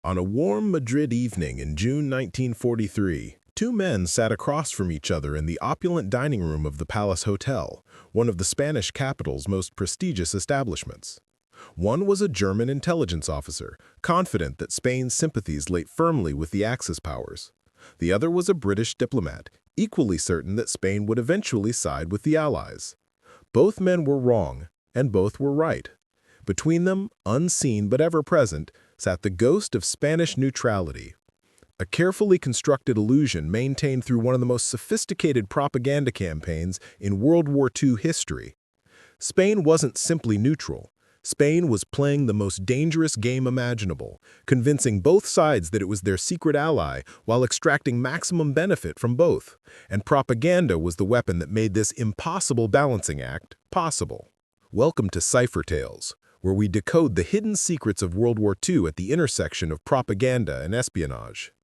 On a warm Madrid evening in June 1943, two men sat across from each other in the opulent dining room of the Palace Hotel, one of the Spanish capital's most prestigious establishments. One was a German intelligence officer, confident that Spain's sympathies lay firmly with the Axis powers. The other was a British diplomat, equally certain that Spain would eventually side with the Allies. Both men were wrong, and both were right. Between them, unseen but ever present, sat the ghost of Spanish neutrality, a carefully constructed illusion maintained through one of the most sophisticated propaganda campaigns in World War II history. Spain wasn't simply neutral. Spain was playing the most dangerous game imaginable, convincing both sides that it was their secret ally while extracting maximum benefit from both. And propaganda was the weapon that made this impossible balancing act possible. Welcome to Cipher Tales, where we decode the hidden secrets of World War II at the intersection of propaganda and espionage.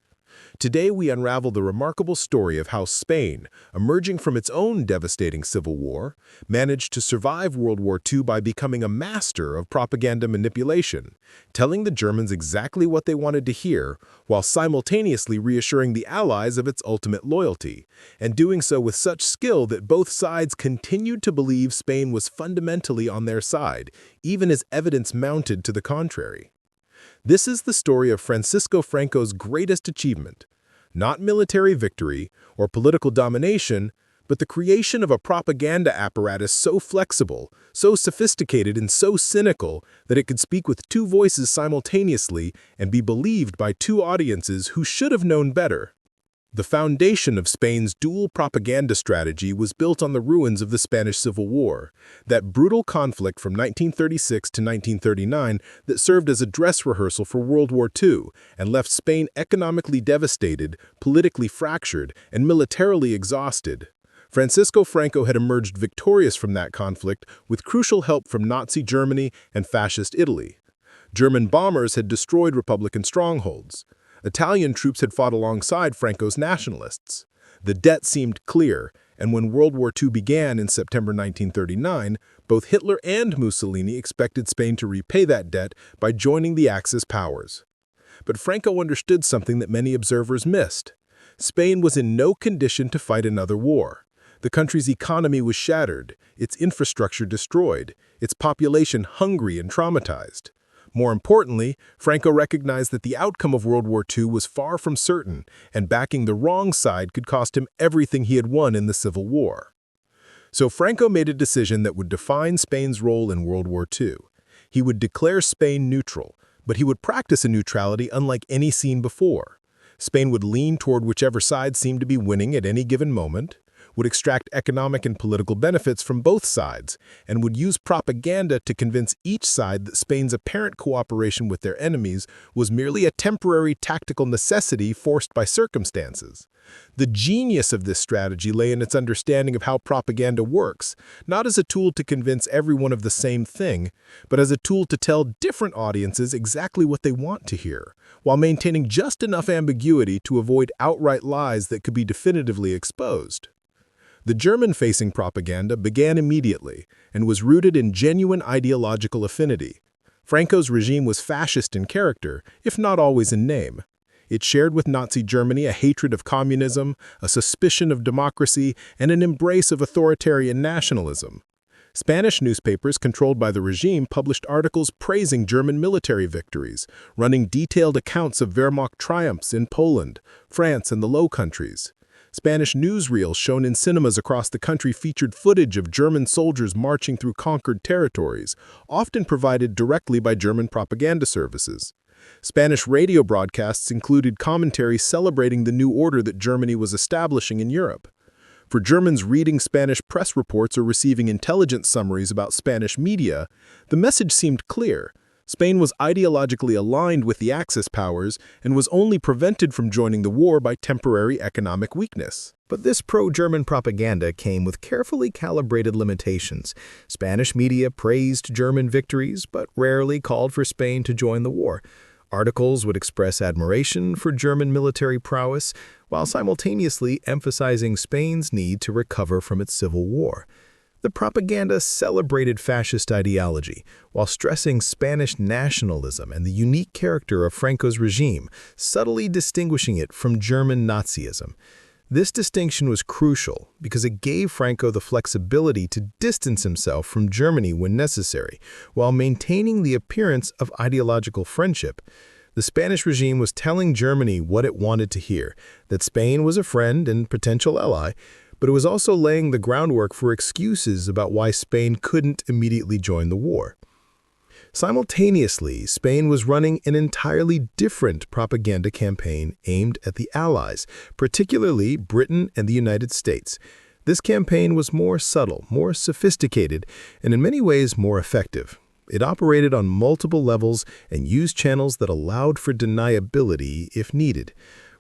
Today we unravel the remarkable story of how Spain, emerging from its own devastating civil war, managed to survive World War II by becoming a master of propaganda manipulation, telling the Germans exactly what they wanted to hear, while simultaneously reassuring the Allies of its ultimate loyalty, and doing so with such skill that both sides continued to believe Spain was fundamentally on their side, even as evidence mounted to the contrary. This is the story of Francisco Franco's greatest achievement, not military victory or political domination, but the creation of a propaganda apparatus so flexible, so sophisticated, and so cynical that it could speak with two voices simultaneously and be believed by two audiences who should have known better. The foundation of Spain's dual propaganda strategy was built on the ruins of the Spanish Civil War, that brutal conflict from 1936 to 1939 that served as a dress rehearsal for World War II and left Spain economically devastated, politically fractured, and militarily exhausted. Francisco Franco had emerged victorious from that conflict with crucial help from Nazi Germany and Fascist Italy. German bombers had destroyed Republican strongholds. Italian troops had fought alongside Franco's nationalists. The debt seemed clear, and when World War II began in September 1939, both Hitler and Mussolini expected Spain to repay that debt by joining the Axis powers. But Franco understood something that many observers missed. Spain was in no condition to fight another war. The country's economy was shattered, its infrastructure destroyed, its population hungry and traumatized. More importantly, Franco recognized that the outcome of World War II was far from certain, and backing the wrong side could cost him everything he had won in the Civil War. So Franco made a decision that would define Spain's role in World War II. He would declare Spain neutral, but he would practice a neutrality unlike any seen before. Spain would lean toward whichever side seemed to be winning at any given moment, would extract economic and political benefits from both sides, and would use propaganda to convince each side that Spain's apparent cooperation with their enemies was merely a temporary tactical necessity forced by circumstances. The genius of this strategy lay in its understanding of how propaganda works, not as a tool to convince everyone of the same thing, but as a tool to tell different audiences exactly what they want to hear, while maintaining just enough ambiguity to avoid outright lies that could be definitively exposed. The German-facing propaganda began immediately and was rooted in genuine ideological affinity. Franco's regime was fascist in character, if not always in name. It shared with Nazi Germany a hatred of communism, a suspicion of democracy, and an embrace of authoritarian nationalism. Spanish newspapers controlled by the regime published articles praising German military victories, running detailed accounts of Wehrmacht triumphs in Poland, France, and the Low Countries. Spanish newsreels shown in cinemas across the country featured footage of German soldiers marching through conquered territories, often provided directly by German propaganda services. Spanish radio broadcasts included commentary celebrating the new order that Germany was establishing in Europe. For Germans reading Spanish press reports or receiving intelligence summaries about Spanish media, the message seemed clear. Spain was ideologically aligned with the Axis powers and was only prevented from joining the war by temporary economic weakness. But this pro-German propaganda came with carefully calibrated limitations. Spanish media praised German victories, but rarely called for Spain to join the war. Articles would express admiration for German military prowess, while simultaneously emphasizing Spain's need to recover from its civil war. The propaganda celebrated fascist ideology, while stressing Spanish nationalism and the unique character of Franco's regime, subtly distinguishing it from German Nazism. This distinction was crucial because it gave Franco the flexibility to distance himself from Germany when necessary, while maintaining the appearance of ideological friendship. The Spanish regime was telling Germany what it wanted to hear, that Spain was a friend and potential ally, but it was also laying the groundwork for excuses about why Spain couldn't immediately join the war. Simultaneously, Spain was running an entirely different propaganda campaign aimed at the Allies, particularly Britain and the United States. This campaign was more subtle, more sophisticated, and in many ways more effective. It operated on multiple levels and used channels that allowed for deniability if needed.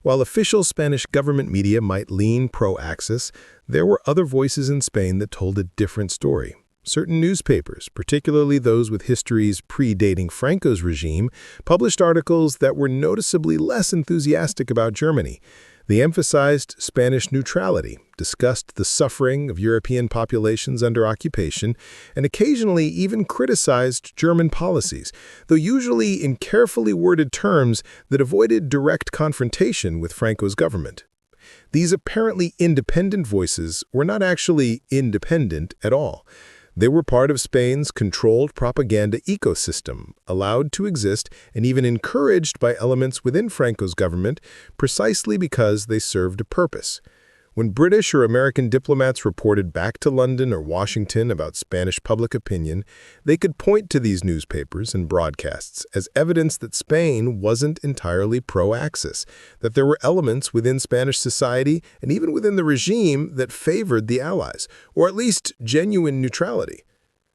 While official Spanish government media might lean pro-Axis, there were other voices in Spain that told a different story. Certain newspapers, particularly those with histories predating Franco's regime, published articles that were noticeably less enthusiastic about Germany. They emphasized Spanish neutrality, discussed the suffering of European populations under occupation, and occasionally even criticized German policies, though usually in carefully worded terms that avoided direct confrontation with Franco's government. These apparently independent voices were not actually independent at all. They were part of Spain's controlled propaganda ecosystem, allowed to exist and even encouraged by elements within Franco's government precisely because they served a purpose. When British or American diplomats reported back to London or Washington about Spanish public opinion, they could point to these newspapers and broadcasts as evidence that Spain wasn't entirely pro-Axis, that there were elements within Spanish society and even within the regime that favored the Allies, or at least genuine neutrality.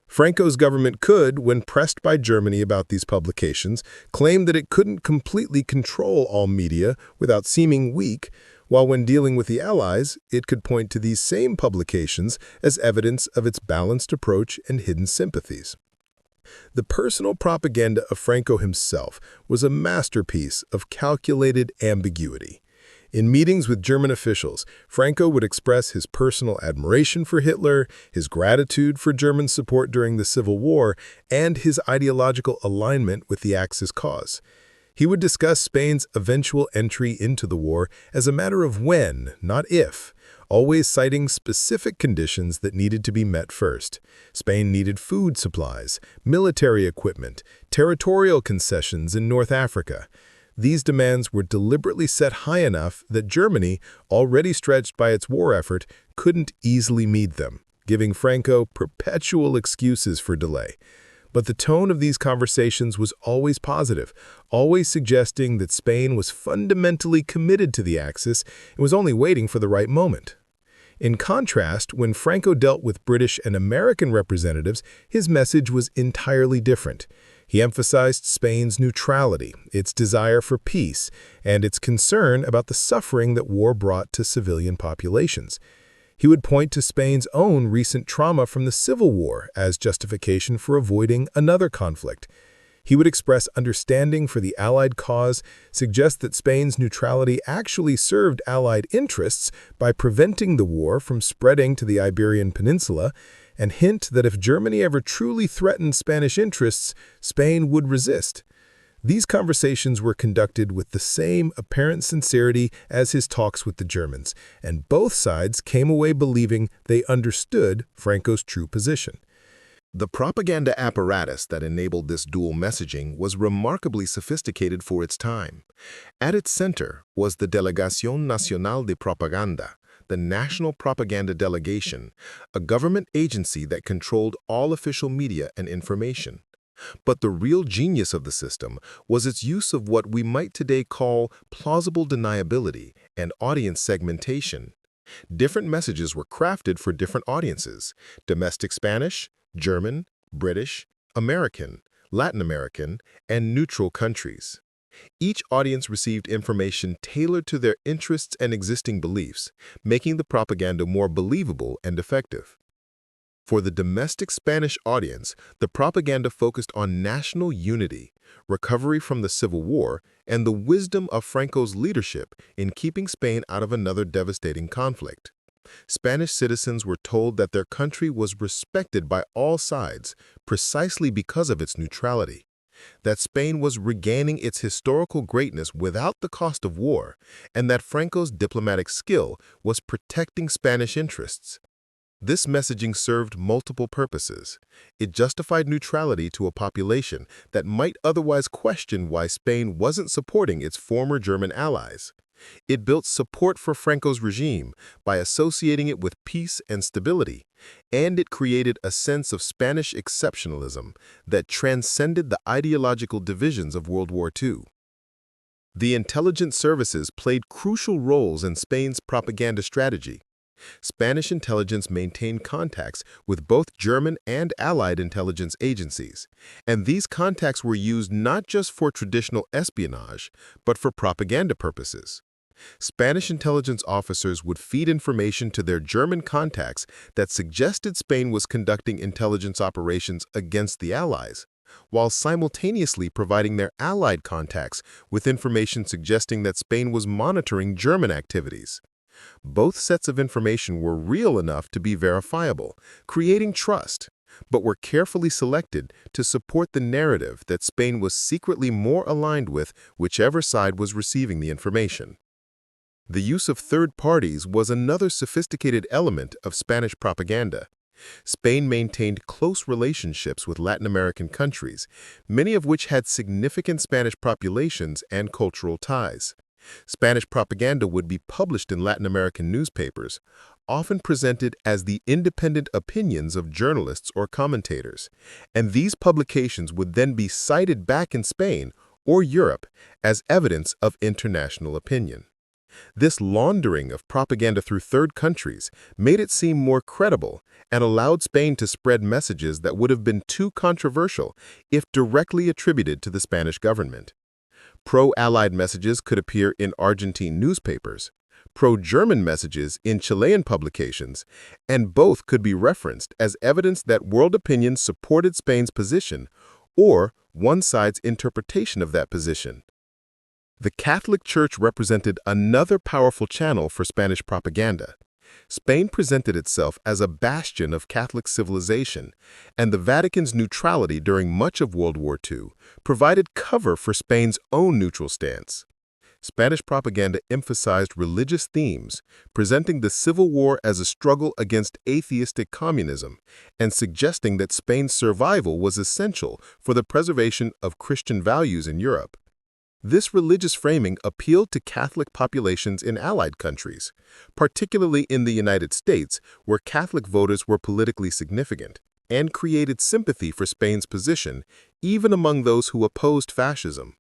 Franco's government could, when pressed by Germany about these publications, claim that it couldn't completely control all media without seeming weak, while when dealing with the Allies, it could point to these same publications as evidence of its balanced approach and hidden sympathies. The personal propaganda of Franco himself was a masterpiece of calculated ambiguity. In meetings with German officials, Franco would express his personal admiration for Hitler, his gratitude for German support during the Civil War, and his ideological alignment with the Axis cause. He would discuss Spain's eventual entry into the war as a matter of when, not if, always citing specific conditions that needed to be met first. Spain needed food supplies, military equipment, territorial concessions in North Africa. These demands were deliberately set high enough that Germany, already stretched by its war effort, couldn't easily meet them, giving Franco perpetual excuses for delay. But the tone of these conversations was always positive, always suggesting that Spain was fundamentally committed to the Axis and was only waiting for the right moment. In contrast, when Franco dealt with British and American representatives, his message was entirely different. He emphasized Spain's neutrality, its desire for peace, and its concern about the suffering that war brought to civilian populations. He would point to Spain's own recent trauma from the Civil War as justification for avoiding another conflict. He would express understanding for the Allied cause, suggest that Spain's neutrality actually served Allied interests by preventing the war from spreading to the Iberian Peninsula, and hint that if Germany ever truly threatened Spanish interests, Spain would resist. These conversations were conducted with the same apparent sincerity as his talks with the Germans, and both sides came away believing they understood Franco's true position. The propaganda apparatus that enabled this dual messaging was remarkably sophisticated for its time. At its center was the Delegación Nacional de Propaganda, the National Propaganda Delegation, a government agency that controlled all official media and information. But the real genius of the system was its use of what we might today call plausible deniability and audience segmentation. Different messages were crafted for different audiences: domestic Spanish, German, British, American, Latin American, and neutral countries. Each audience received information tailored to their interests and existing beliefs, making the propaganda more believable and effective. For the domestic Spanish audience, the propaganda focused on national unity, recovery from the Civil War, and the wisdom of Franco's leadership in keeping Spain out of another devastating conflict. Spanish citizens were told that their country was respected by all sides precisely because of its neutrality, that Spain was regaining its historical greatness without the cost of war, and that Franco's diplomatic skill was protecting Spanish interests. This messaging served multiple purposes. It justified neutrality to a population that might otherwise question why Spain wasn't supporting its former German allies. It built support for Franco's regime by associating it with peace and stability, and it created a sense of Spanish exceptionalism that transcended the ideological divisions of World War II. The intelligence services played crucial roles in Spain's propaganda strategy. Spanish intelligence maintained contacts with both German and Allied intelligence agencies, and these contacts were used not just for traditional espionage, but for propaganda purposes. Spanish intelligence officers would feed information to their German contacts that suggested Spain was conducting intelligence operations against the Allies, while simultaneously providing their Allied contacts with information suggesting that Spain was monitoring German activities. Both sets of information were real enough to be verifiable, creating trust, but were carefully selected to support the narrative that Spain was secretly more aligned with whichever side was receiving the information. The use of third parties was another sophisticated element of Spanish propaganda. Spain maintained close relationships with Latin American countries, many of which had significant Spanish populations and cultural ties. Spanish propaganda would be published in Latin American newspapers, often presented as the independent opinions of journalists or commentators, and these publications would then be cited back in Spain or Europe as evidence of international opinion. This laundering of propaganda through third countries made it seem more credible and allowed Spain to spread messages that would have been too controversial if directly attributed to the Spanish government. Pro-Allied messages could appear in Argentine newspapers, pro-German messages in Chilean publications, and both could be referenced as evidence that world opinion supported Spain's position or one side's interpretation of that position. The Catholic Church represented another powerful channel for Spanish propaganda. Spain presented itself as a bastion of Catholic civilization, and the Vatican's neutrality during much of World War II provided cover for Spain's own neutral stance. Spanish propaganda emphasized religious themes, presenting the Civil War as a struggle against atheistic communism, and suggesting that Spain's survival was essential for the preservation of Christian values in Europe. This religious framing appealed to Catholic populations in Allied countries, particularly in the United States, where Catholic voters were politically significant, and created sympathy for Spain's position, even among those who opposed fascism.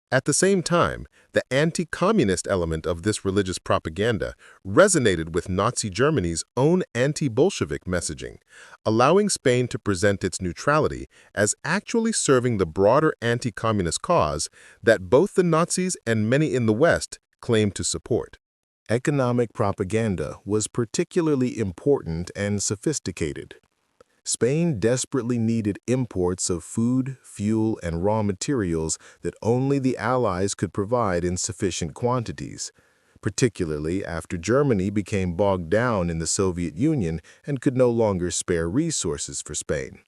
At the same time, the anti-communist element of this religious propaganda resonated with Nazi Germany's own anti-Bolshevik messaging, allowing Spain to present its neutrality as actually serving the broader anti-communist cause that both the Nazis and many in the West claimed to support. Economic propaganda was particularly important and sophisticated. Spain desperately needed imports of food, fuel, and raw materials that only the Allies could provide in sufficient quantities, particularly after Germany became bogged down in the Soviet Union and could no longer spare resources for Spain.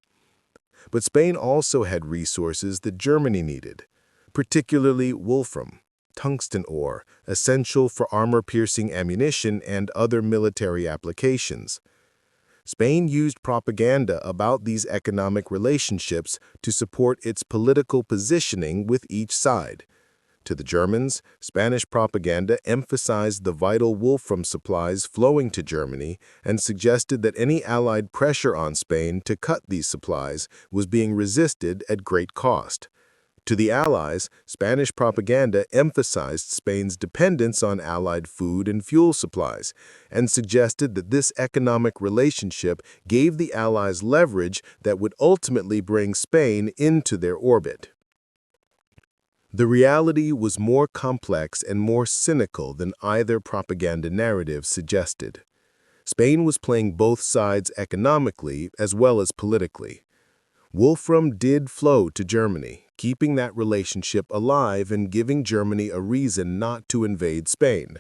But Spain also had resources that Germany needed, particularly wolfram, tungsten ore, essential for armor-piercing ammunition and other military applications. Spain used propaganda about these economic relationships to support its political positioning with each side. To the Germans, Spanish propaganda emphasized the vital wolfram supplies flowing to Germany and suggested that any Allied pressure on Spain to cut these supplies was being resisted at great cost. To the Allies, Spanish propaganda emphasized Spain's dependence on Allied food and fuel supplies and suggested that this economic relationship gave the Allies leverage that would ultimately bring Spain into their orbit. The reality was more complex and more cynical than either propaganda narrative suggested. Spain was playing both sides economically as well as politically. Wolfram did flow to Germany, keeping that relationship alive and giving Germany a reason not to invade Spain.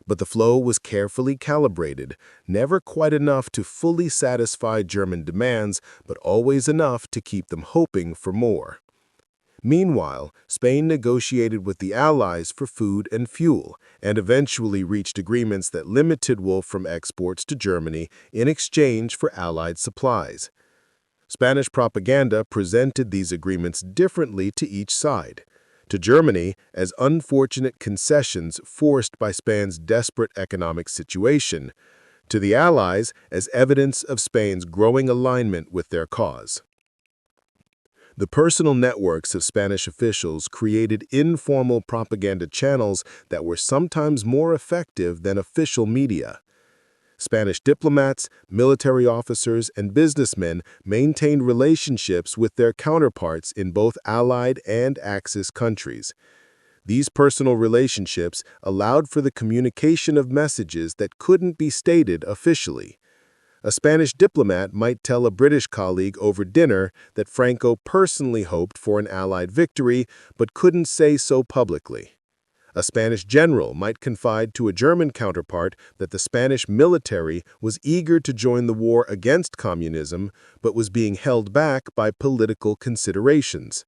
But the flow was carefully calibrated, never quite enough to fully satisfy German demands, but always enough to keep them hoping for more. Meanwhile, Spain negotiated with the Allies for food and fuel, and eventually reached agreements that limited wolfram exports to Germany in exchange for Allied supplies. Spanish propaganda presented these agreements differently to each side. To Germany, as unfortunate concessions forced by Spain's desperate economic situation. To the Allies, as evidence of Spain's growing alignment with their cause. The personal networks of Spanish officials created informal propaganda channels that were sometimes more effective than official media. Spanish diplomats, military officers, and businessmen maintained relationships with their counterparts in both Allied and Axis countries. These personal relationships allowed for the communication of messages that couldn't be stated officially. A Spanish diplomat might tell a British colleague over dinner that Franco personally hoped for an Allied victory but couldn't say so publicly. A Spanish general might confide to a German counterpart that the Spanish military was eager to join the war against communism but was being held back by political considerations.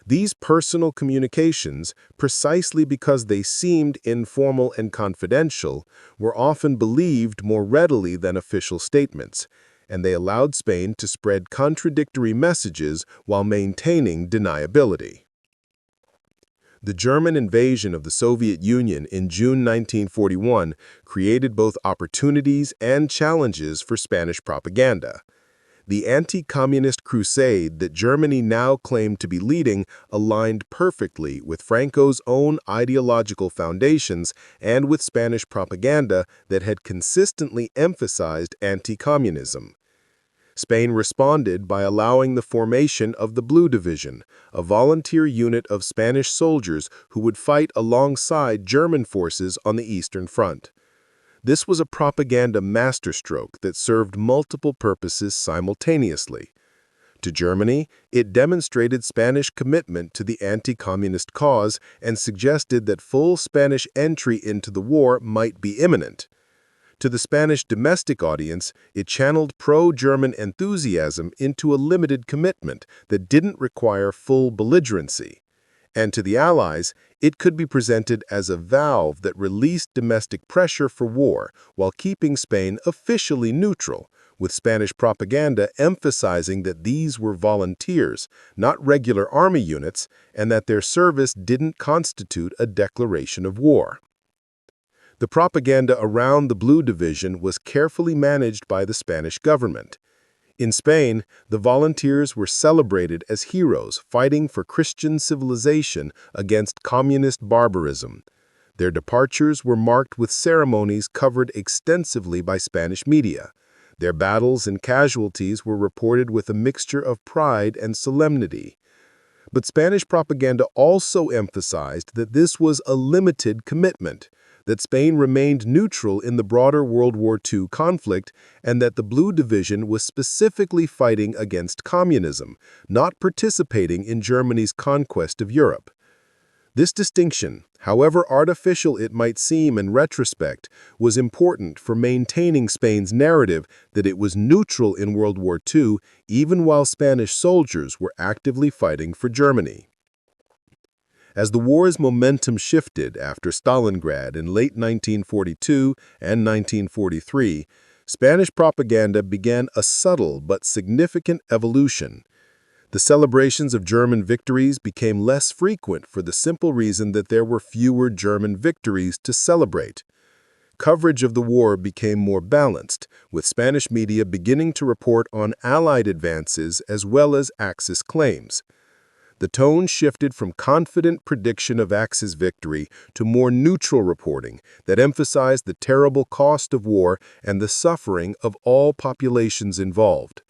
These personal communications, precisely because they seemed informal and confidential, were often believed more readily than official statements, and they allowed Spain to spread contradictory messages while maintaining deniability. The German invasion of the Soviet Union in June 1941 created both opportunities and challenges for Spanish propaganda. The anti-communist crusade that Germany now claimed to be leading aligned perfectly with Franco's own ideological foundations and with Spanish propaganda that had consistently emphasized anti-communism. Spain responded by allowing the formation of the Blue Division, a volunteer unit of Spanish soldiers who would fight alongside German forces on the Eastern Front. This was a propaganda masterstroke that served multiple purposes simultaneously. To Germany, it demonstrated Spanish commitment to the anti-communist cause and suggested that full Spanish entry into the war might be imminent. To the Spanish domestic audience, it channeled pro-German enthusiasm into a limited commitment that didn't require full belligerency. And to the Allies, it could be presented as a valve that released domestic pressure for war while keeping Spain officially neutral, with Spanish propaganda emphasizing that these were volunteers, not regular army units, and that their service didn't constitute a declaration of war. The propaganda around the Blue Division was carefully managed by the Spanish government. In Spain, the volunteers were celebrated as heroes fighting for Christian civilization against communist barbarism. Their departures were marked with ceremonies covered extensively by Spanish media. Their battles and casualties were reported with a mixture of pride and solemnity. But Spanish propaganda also emphasized that this was a limited commitment, that Spain remained neutral in the broader World War II conflict, and that the Blue Division was specifically fighting against communism, not participating in Germany's conquest of Europe. This distinction, however artificial it might seem in retrospect, was important for maintaining Spain's narrative that it was neutral in World War II, even while Spanish soldiers were actively fighting for Germany. As the war's momentum shifted after Stalingrad in late 1942 and 1943, Spanish propaganda began a subtle but significant evolution. The celebrations of German victories became less frequent for the simple reason that there were fewer German victories to celebrate. Coverage of the war became more balanced, with Spanish media beginning to report on Allied advances as well as Axis claims. The tone shifted from confident prediction of Axis victory to more neutral reporting that emphasized the terrible cost of war and the suffering of all populations involved.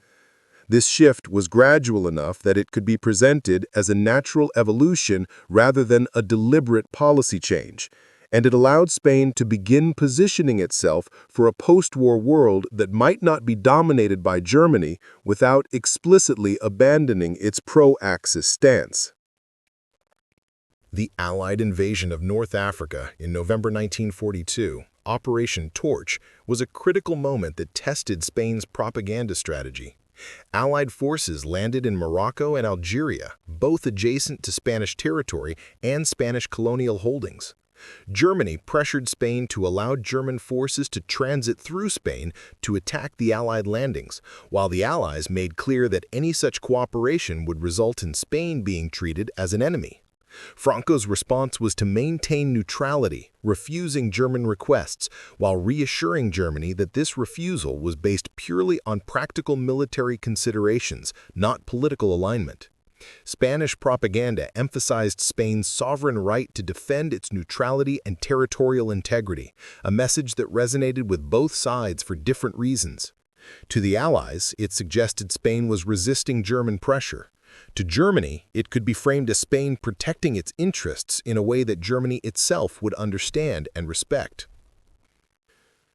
This shift was gradual enough that it could be presented as a natural evolution rather than a deliberate policy change, and it allowed Spain to begin positioning itself for a post-war world that might not be dominated by Germany without explicitly abandoning its pro-Axis stance. The Allied invasion of North Africa in November 1942 Operation Torch, was a critical moment that tested Spain's propaganda strategy. Allied forces landed in Morocco and Algeria, both adjacent to Spanish territory and Spanish colonial holdings. Germany pressured Spain to allow German forces to transit through Spain to attack the Allied landings, while the Allies made clear that any such cooperation would result in Spain being treated as an enemy. Franco's response was to maintain neutrality, refusing German requests, while reassuring Germany that this refusal was based purely on practical military considerations, not political alignment. Spanish propaganda emphasized Spain's sovereign right to defend its neutrality and territorial integrity, a message that resonated with both sides for different reasons. To the Allies, it suggested Spain was resisting German pressure. To Germany, it could be framed as Spain protecting its interests in a way that Germany itself would understand and respect.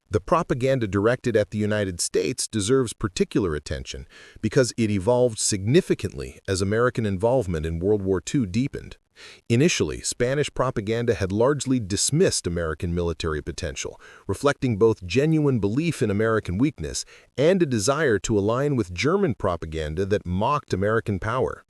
The propaganda directed at the United States deserves particular attention because it evolved significantly as American involvement in World War II deepened. Initially, Spanish propaganda had largely dismissed American military potential, reflecting both genuine belief in American weakness and a desire to align with German propaganda that mocked American power.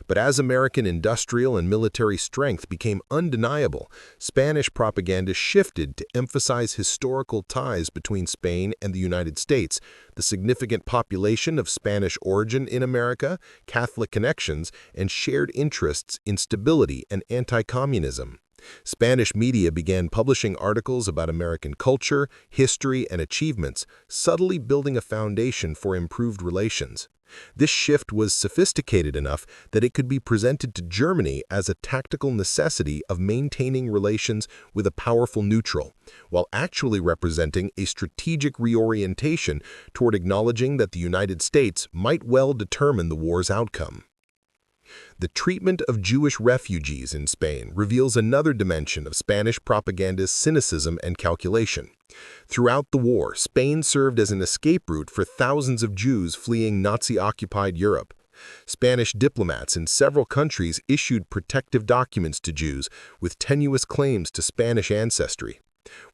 But as American industrial and military strength became undeniable, Spanish propaganda shifted to emphasize historical ties between Spain and the United States, the significant population of Spanish origin in America, Catholic connections, and shared interests in stability and anti-communism. Spanish media began publishing articles about American culture, history, and achievements, subtly building a foundation for improved relations. This shift was sophisticated enough that it could be presented to Germany as a tactical necessity of maintaining relations with a powerful neutral, while actually representing a strategic reorientation toward acknowledging that the United States might well determine the war's outcome. The treatment of Jewish refugees in Spain reveals another dimension of Spanish propaganda's cynicism and calculation. Throughout the war, Spain served as an escape route for thousands of Jews fleeing Nazi-occupied Europe. Spanish diplomats in several countries issued protective documents to Jews with tenuous claims to Spanish ancestry.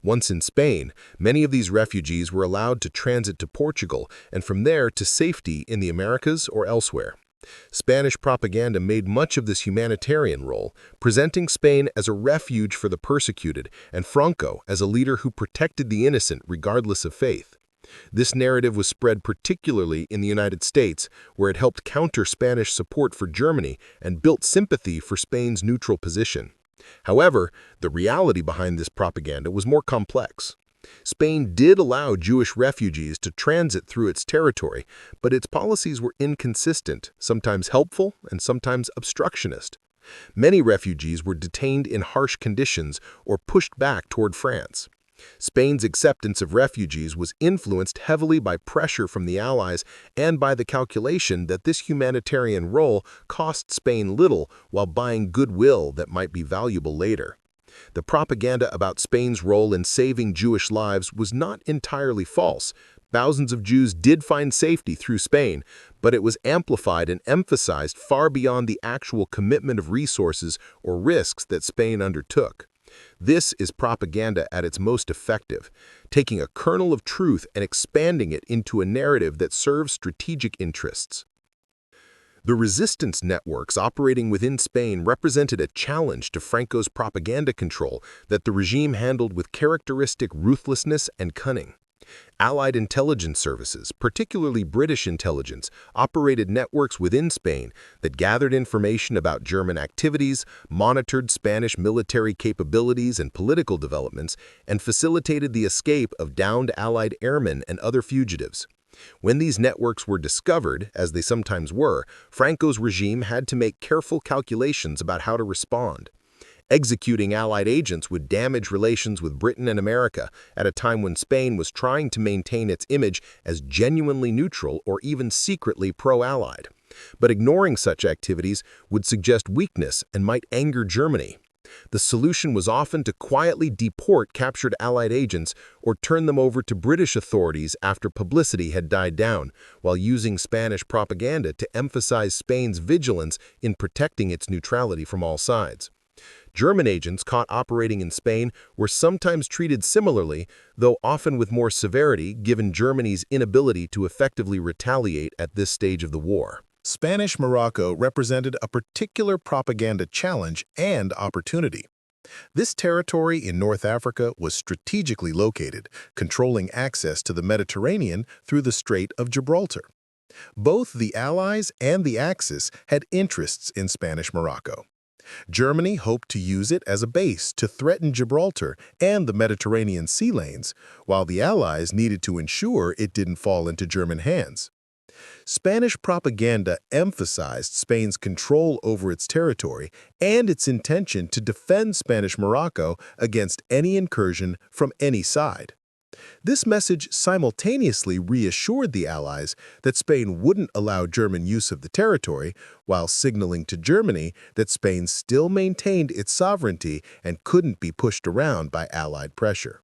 Once in Spain, many of these refugees were allowed to transit to Portugal and from there to safety in the Americas or elsewhere. Spanish propaganda made much of this humanitarian role, presenting Spain as a refuge for the persecuted and Franco as a leader who protected the innocent regardless of faith. This narrative was spread particularly in the United States, where it helped counter Spanish support for Germany and built sympathy for Spain's neutral position. However, the reality behind this propaganda was more complex. Spain did allow Jewish refugees to transit through its territory, but its policies were inconsistent, sometimes helpful and sometimes obstructionist. Many refugees were detained in harsh conditions or pushed back toward France. Spain's acceptance of refugees was influenced heavily by pressure from the Allies and by the calculation that this humanitarian role cost Spain little while buying goodwill that might be valuable later. The propaganda about Spain's role in saving Jewish lives was not entirely false. Thousands of Jews did find safety through Spain, but it was amplified and emphasized far beyond the actual commitment of resources or risks that Spain undertook. This is propaganda at its most effective, taking a kernel of truth and expanding it into a narrative that serves strategic interests. The resistance networks operating within Spain represented a challenge to Franco's propaganda control that the regime handled with characteristic ruthlessness and cunning. Allied intelligence services, particularly British intelligence, operated networks within Spain that gathered information about German activities, monitored Spanish military capabilities and political developments, and facilitated the escape of downed Allied airmen and other fugitives. When these networks were discovered, as they sometimes were, Franco's regime had to make careful calculations about how to respond. Executing Allied agents would damage relations with Britain and America at a time when Spain was trying to maintain its image as genuinely neutral or even secretly pro-Allied. But ignoring such activities would suggest weakness and might anger Germany. The solution was often to quietly deport captured Allied agents or turn them over to British authorities after publicity had died down, while using Spanish propaganda to emphasize Spain's vigilance in protecting its neutrality from all sides. German agents caught operating in Spain were sometimes treated similarly, though often with more severity given Germany's inability to effectively retaliate at this stage of the war. Spanish Morocco represented a particular propaganda challenge and opportunity. This territory in North Africa was strategically located, controlling access to the Mediterranean through the Strait of Gibraltar. Both the Allies and the Axis had interests in Spanish Morocco. Germany hoped to use it as a base to threaten Gibraltar and the Mediterranean sea lanes, while the Allies needed to ensure it didn't fall into German hands. Spanish propaganda emphasized Spain's control over its territory and its intention to defend Spanish Morocco against any incursion from any side. This message simultaneously reassured the Allies that Spain wouldn't allow German use of the territory, while signaling to Germany that Spain still maintained its sovereignty and couldn't be pushed around by Allied pressure.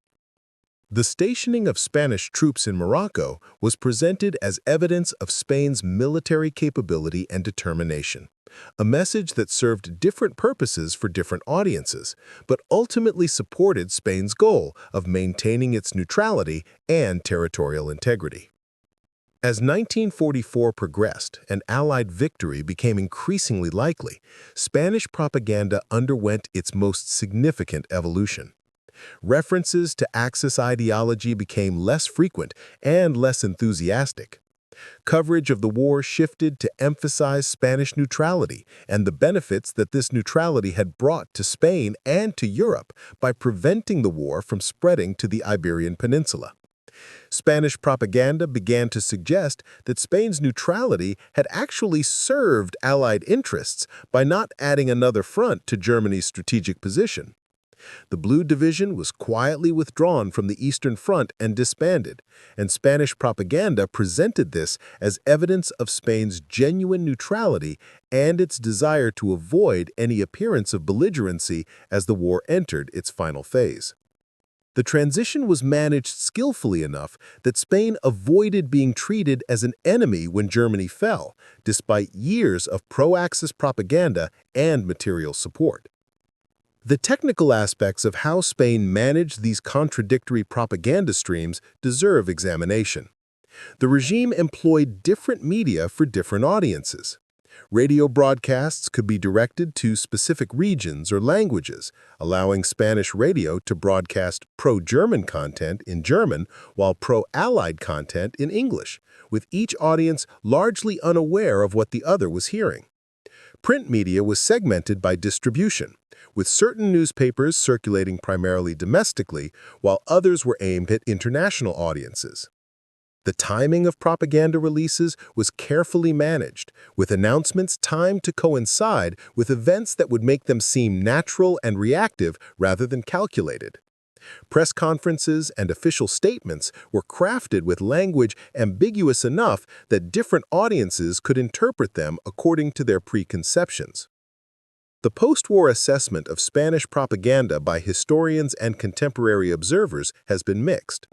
The stationing of Spanish troops in Morocco was presented as evidence of Spain's military capability and determination, a message that served different purposes for different audiences, but ultimately supported Spain's goal of maintaining its neutrality and territorial integrity. As 1944 progressed and Allied victory became increasingly likely, Spanish propaganda underwent its most significant evolution. References to Axis ideology became less frequent and less enthusiastic. Coverage of the war shifted to emphasize Spanish neutrality and the benefits that this neutrality had brought to Spain and to Europe by preventing the war from spreading to the Iberian Peninsula. Spanish propaganda began to suggest that Spain's neutrality had actually served Allied interests by not adding another front to Germany's strategic position. The Blue Division was quietly withdrawn from the Eastern Front and disbanded, and Spanish propaganda presented this as evidence of Spain's genuine neutrality and its desire to avoid any appearance of belligerency as the war entered its final phase. The transition was managed skillfully enough that Spain avoided being treated as an enemy when Germany fell, despite years of pro-Axis propaganda and material support. The technical aspects of how Spain managed these contradictory propaganda streams deserve examination. The regime employed different media for different audiences. Radio broadcasts could be directed to specific regions or languages, allowing Spanish radio to broadcast pro-German content in German while pro-Allied content in English, with each audience largely unaware of what the other was hearing. Print media was segmented by distribution, with certain newspapers circulating primarily domestically, while others were aimed at international audiences. The timing of propaganda releases was carefully managed, with announcements timed to coincide with events that would make them seem natural and reactive rather than calculated. Press conferences and official statements were crafted with language ambiguous enough that different audiences could interpret them according to their preconceptions. The post-war assessment of Spanish propaganda by historians and contemporary observers has been mixed.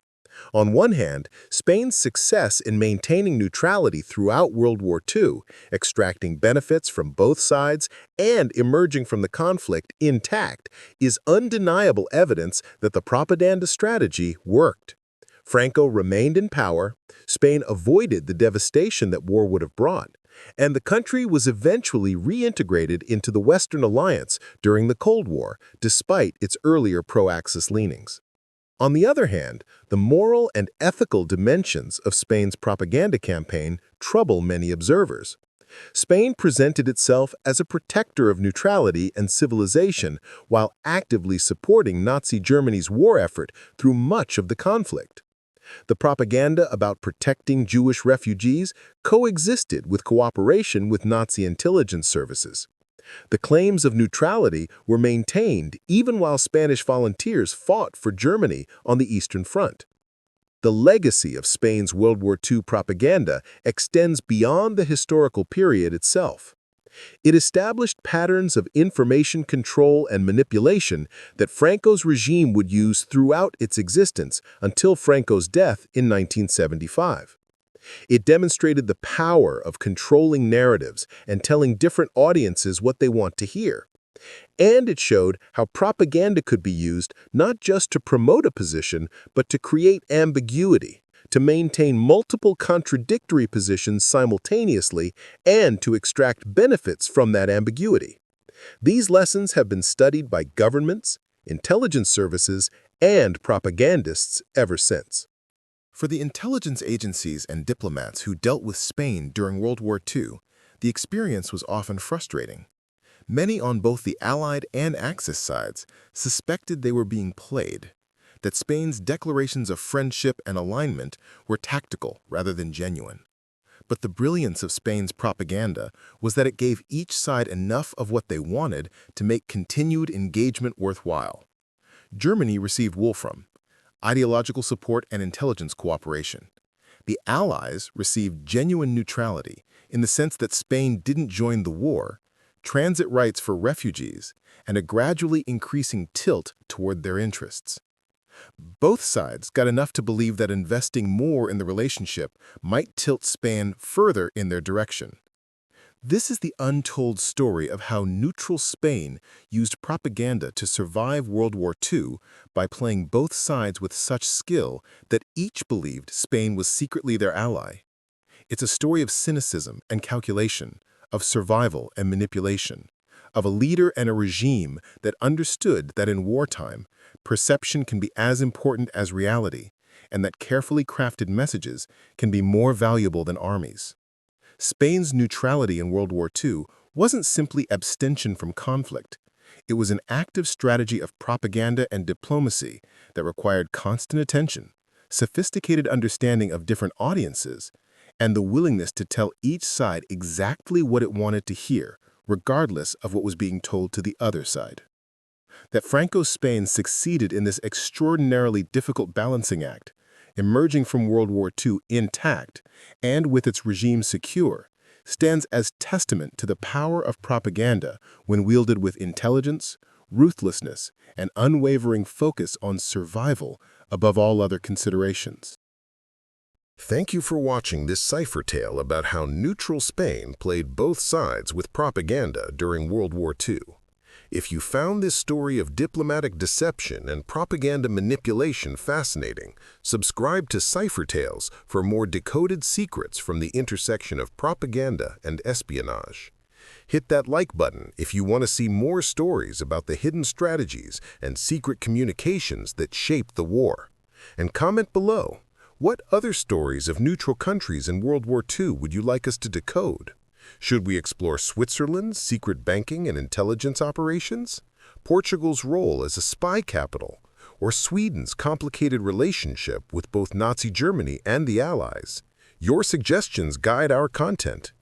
On one hand, Spain's success in maintaining neutrality throughout World War II, extracting benefits from both sides and emerging from the conflict intact, is undeniable evidence that the propaganda strategy worked. Franco remained in power, Spain avoided the devastation that war would have brought, and the country was eventually reintegrated into the Western Alliance during the Cold War, despite its earlier pro-Axis leanings. On the other hand, the moral and ethical dimensions of Spain's propaganda campaign trouble many observers. Spain presented itself as a protector of neutrality and civilization while actively supporting Nazi Germany's war effort through much of the conflict. The propaganda about protecting Jewish refugees coexisted with cooperation with Nazi intelligence services. The claims of neutrality were maintained even while Spanish volunteers fought for Germany on the Eastern Front. The legacy of Spain's World War II propaganda extends beyond the historical period itself. It established patterns of information control and manipulation that Franco's regime would use throughout its existence until Franco's death in 1975. It demonstrated the power of controlling narratives and telling different audiences what they want to hear. And it showed how propaganda could be used not just to promote a position, but to create ambiguity, to maintain multiple contradictory positions simultaneously, and to extract benefits from that ambiguity. These lessons have been studied by governments, intelligence services, and propagandists ever since. For the intelligence agencies and diplomats who dealt with Spain during World War II, the experience was often frustrating. Many on both the Allied and Axis sides suspected they were being played, that Spain's declarations of friendship and alignment were tactical rather than genuine. But the brilliance of Spain's propaganda was that it gave each side enough of what they wanted to make continued engagement worthwhile. Germany received Wolfram, ideological support and intelligence cooperation. The Allies received genuine neutrality in the sense that Spain didn't join the war, transit rights for refugees, and a gradually increasing tilt toward their interests. Both sides got enough to believe that investing more in the relationship might tilt Spain further in their direction. This is the untold story of how neutral Spain used propaganda to survive World War II by playing both sides with such skill that each believed Spain was secretly their ally. It's a story of cynicism and calculation, of survival and manipulation, of a leader and a regime that understood that in wartime, perception can be as important as reality, and that carefully crafted messages can be more valuable than armies. Spain's neutrality in World War II wasn't simply abstention from conflict. It was an active strategy of propaganda and diplomacy that required constant attention, sophisticated understanding of different audiences, and the willingness to tell each side exactly what it wanted to hear, regardless of what was being told to the other side. That Franco's Spain succeeded in this extraordinarily difficult balancing act, emerging from World War II intact and with its regime secure, stands as testament to the power of propaganda when wielded with intelligence, ruthlessness, and unwavering focus on survival above all other considerations. Thank you for watching this cipher tale about how neutral Spain played both sides with propaganda during World War II. If you found this story of diplomatic deception and propaganda manipulation fascinating, subscribe to Cipher Tales for more decoded secrets from the intersection of propaganda and espionage. Hit that like button if you want to see more stories about the hidden strategies and secret communications that shaped the war. And comment below, what other stories of neutral countries in World War II would you like us to decode? Should we explore Switzerland's secret banking and intelligence operations, Portugal's role as a spy capital, or Sweden's complicated relationship with both Nazi Germany and the Allies? Your suggestions guide our content.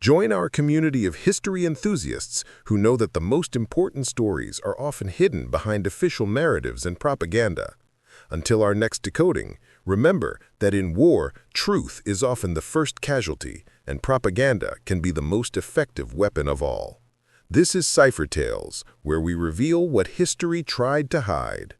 Join our community of history enthusiasts who know that the most important stories are often hidden behind official narratives and propaganda. Until our next decoding, remember that in war, truth is often the first casualty, and propaganda can be the most effective weapon of all. This is Cipher Tales, where we reveal what history tried to hide.